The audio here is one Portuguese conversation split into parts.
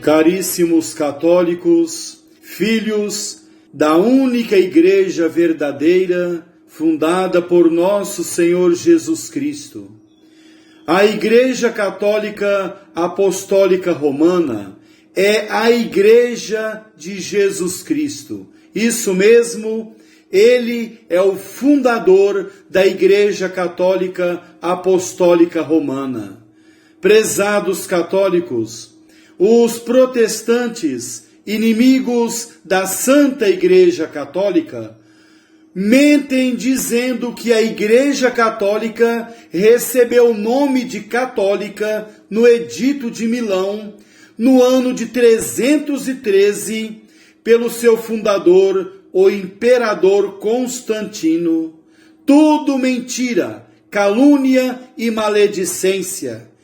Caríssimos católicos, filhos da única Igreja verdadeira, fundada por nosso Senhor Jesus Cristo, a Igreja Católica Apostólica Romana é a Igreja de Jesus Cristo. Isso mesmo, ele é o fundador da Igreja Católica Apostólica Romana. Prezados católicos, os protestantes, inimigos da Santa Igreja Católica, mentem dizendo que a Igreja Católica recebeu o nome de católica no Edito de Milão, no ano de 313, pelo seu fundador, o imperador Constantino. Tudo mentira, calúnia e maledicência,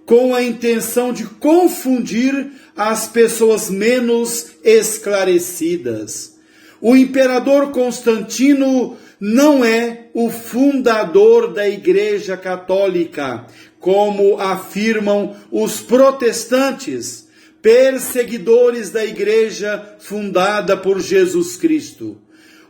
com a intenção de confundir as pessoas menos esclarecidas. O imperador Constantino não é o fundador da Igreja Católica, como afirmam os protestantes, perseguidores da Igreja fundada por Jesus Cristo.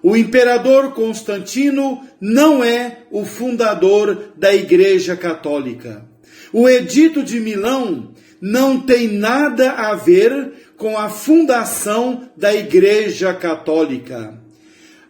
O imperador Constantino não é o fundador da Igreja Católica. O Edito de Milão não tem nada a ver com a fundação da Igreja Católica.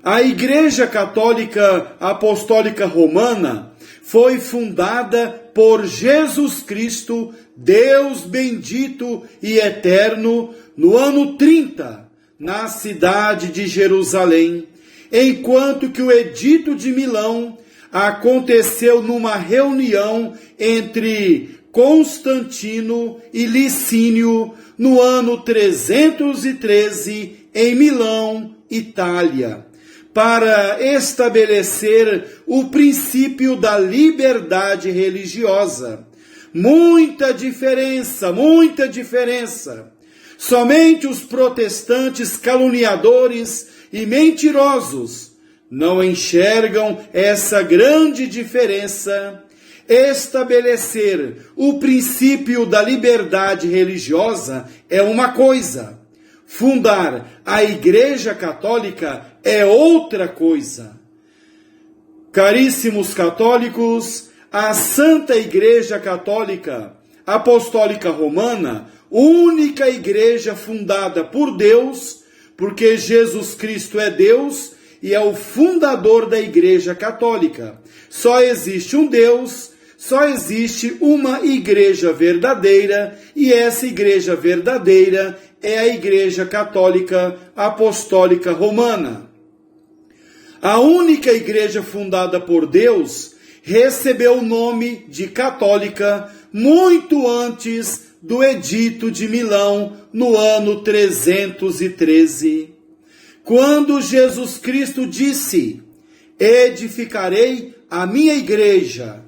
A Igreja Católica Apostólica Romana foi fundada por Jesus Cristo, Deus bendito e eterno, no ano 30, na cidade de Jerusalém, enquanto que o Edito de Milão aconteceu numa reunião entre Constantino e Licínio no ano 313 em Milão, Itália, para estabelecer o princípio da liberdade religiosa. Muita diferença. Somente os protestantes caluniadores e mentirosos não enxergam essa grande diferença. Estabelecer o princípio da liberdade religiosa é uma coisa. Fundar a Igreja Católica é outra coisa. Caríssimos católicos, a Santa Igreja Católica Apostólica Romana, única igreja fundada por Deus, porque Jesus Cristo é Deus e é o fundador da Igreja Católica. Só existe um Deus, só existe uma igreja verdadeira, e essa igreja verdadeira é a Igreja Católica Apostólica Romana. A única igreja fundada por Deus recebeu o nome de católica muito antes do Edito de Milão, no ano 313. Quando Jesus Cristo disse: edificarei a minha igreja.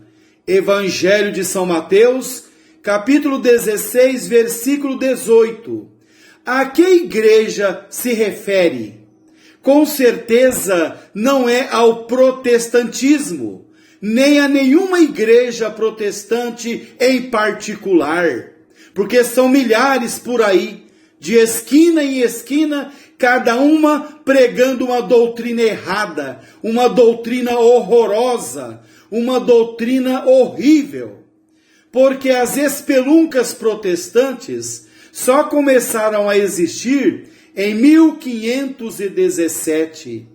Evangelho de São Mateus, capítulo 16, versículo 18. A que igreja se refere? Com certeza não é ao protestantismo, nem a nenhuma igreja protestante em particular, porque são milhares por aí, de esquina em esquina, cada uma pregando uma doutrina errada, uma doutrina horrorosa, uma doutrina horrível. Porque as espeluncas protestantes só começaram a existir em 1517.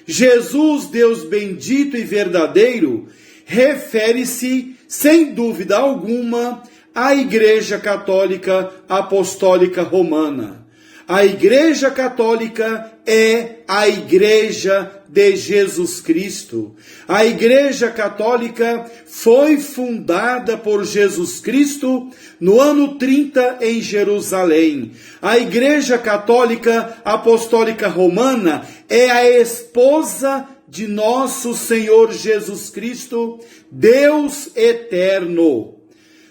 Jesus, Deus bendito e verdadeiro, refere-se, sem dúvida alguma, à Igreja Católica Apostólica Romana. A Igreja Católica é a Igreja de Jesus Cristo. A Igreja Católica foi fundada por Jesus Cristo no ano 30 em Jerusalém. A Igreja Católica Apostólica Romana é a esposa de nosso Senhor Jesus Cristo, Deus eterno.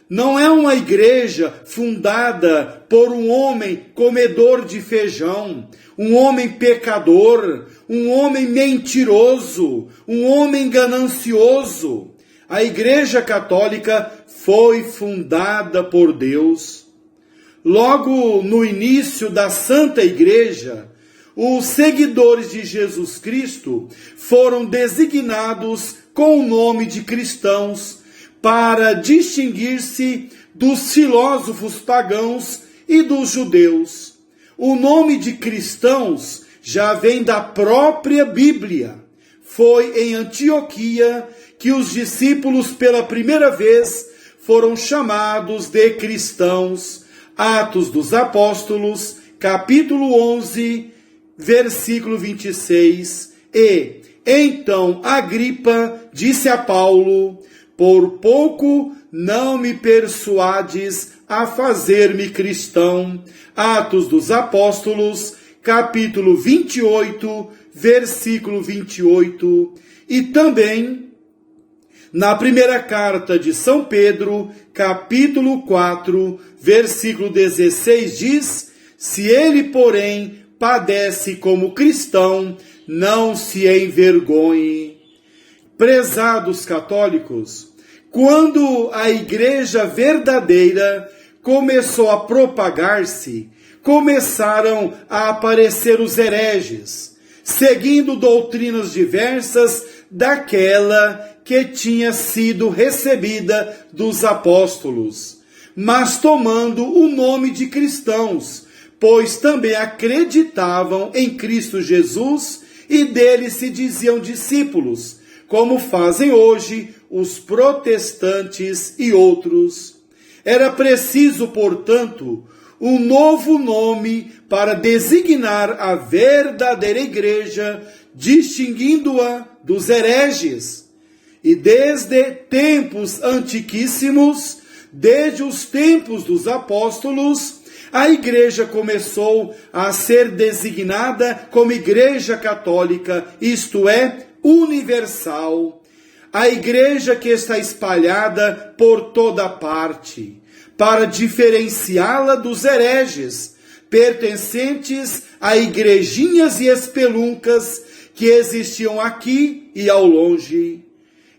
Não é uma igreja fundada por um homem comedor de feijão, um homem pecador, um homem mentiroso, um homem ganancioso. A Igreja Católica foi fundada por Deus. Logo no início da Santa Igreja, os seguidores de Jesus Cristo foram designados com o nome de cristãos para distinguir-se dos filósofos pagãos e dos judeus. O nome de cristãos já vem da própria Bíblia. Foi em Antioquia que os discípulos pela primeira vez foram chamados de cristãos. Atos dos Apóstolos, capítulo 11, versículo 26. E então Agripa disse a Paulo: por pouco não me persuades a fazer-me cristão. Atos dos Apóstolos, capítulo 28, versículo 28. E também na primeira carta de São Pedro, capítulo 4, versículo 16, diz: se ele, porém, padece como cristão, não se envergonhe. Prezados católicos, quando a igreja verdadeira começou a propagar-se, começaram a aparecer os hereges, seguindo doutrinas diversas daquela que tinha sido recebida dos apóstolos, mas tomando o nome de cristãos, pois também acreditavam em Cristo Jesus e dele se diziam discípulos, como fazem hoje os protestantes e outros. Era preciso, portanto, um novo nome para designar a verdadeira igreja, distinguindo-a dos hereges. E desde tempos antiquíssimos, desde os tempos dos apóstolos, a igreja começou a ser designada como igreja católica, isto é, universal. A igreja que está espalhada por toda parte, para diferenciá-la dos hereges, pertencentes a igrejinhas e espeluncas que existiam aqui e ao longe.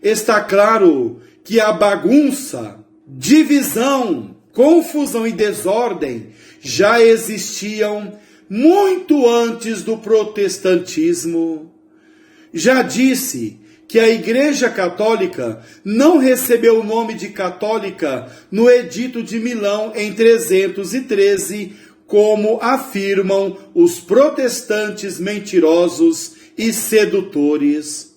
Está claro que a bagunça, divisão, confusão e desordem já existiam muito antes do protestantismo. Já disse que a Igreja Católica não recebeu o nome de católica no Edito de Milão em 313, como afirmam os protestantes mentirosos e sedutores.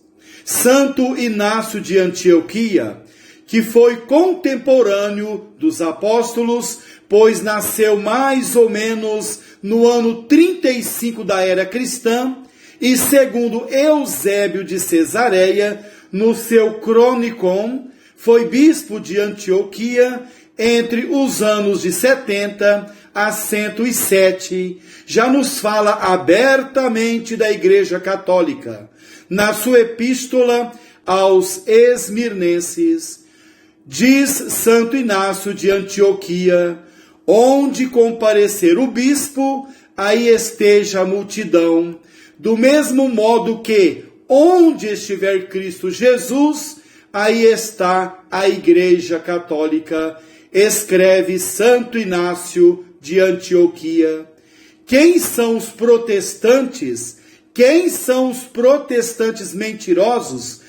Santo Inácio de Antioquia, que foi contemporâneo dos apóstolos, pois nasceu mais ou menos no ano 35 da era cristã, e segundo Eusébio de Cesareia, no seu Chronicon, foi bispo de Antioquia entre os anos de 70 a 107, já nos fala abertamente da Igreja Católica. Na sua epístola aos Esmirnenses, diz Santo Inácio de Antioquia: onde comparecer o bispo, aí esteja a multidão. Do mesmo modo que, onde estiver Cristo Jesus, aí está a Igreja Católica, escreve Santo Inácio de Antioquia. Quem são os protestantes? Quem são os protestantes mentirosos,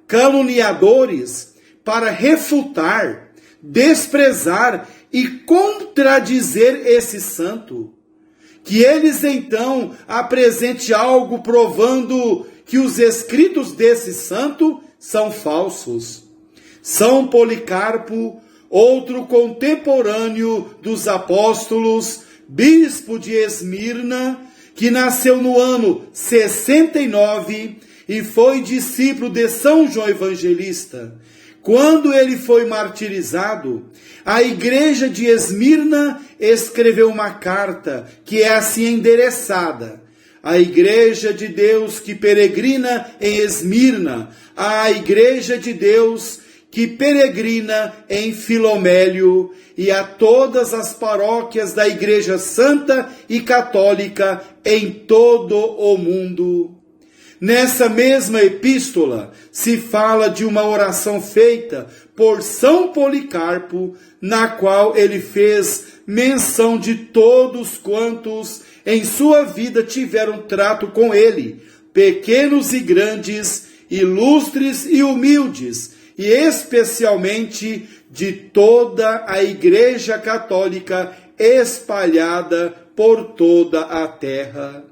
caluniadores, para refutar, desprezar e contradizer esse santo? Que eles então apresentem algo provando que os escritos desse santo são falsos. São Policarpo, outro contemporâneo dos apóstolos, bispo de Esmirna, que nasceu no ano 69 e foi discípulo de São João Evangelista. Quando ele foi martirizado, a igreja de Esmirna escreveu uma carta que é assim endereçada: a igreja de Deus que peregrina em Esmirna, a igreja de Deus que peregrina em Filomélio, e a todas as paróquias da Igreja Santa e Católica em todo o mundo. Nessa mesma epístola se fala de uma oração feita por São Policarpo, na qual ele fez menção de todos quantos em sua vida tiveram trato com ele, pequenos e grandes, ilustres e humildes, e especialmente de toda a Igreja Católica espalhada por toda a terra.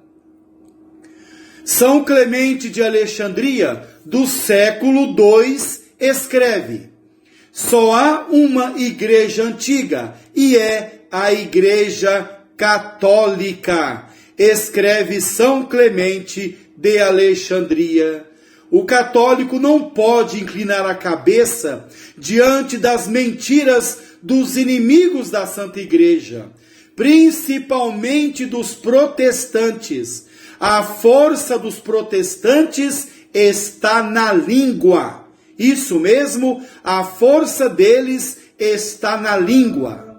São Clemente de Alexandria, do século II, escreve: só há uma igreja antiga, e é a Igreja Católica. Escreve São Clemente de Alexandria. O católico não pode inclinar a cabeça diante das mentiras dos inimigos da Santa Igreja, principalmente dos protestantes. A força dos protestantes está na língua. Isso mesmo, a força deles está na língua.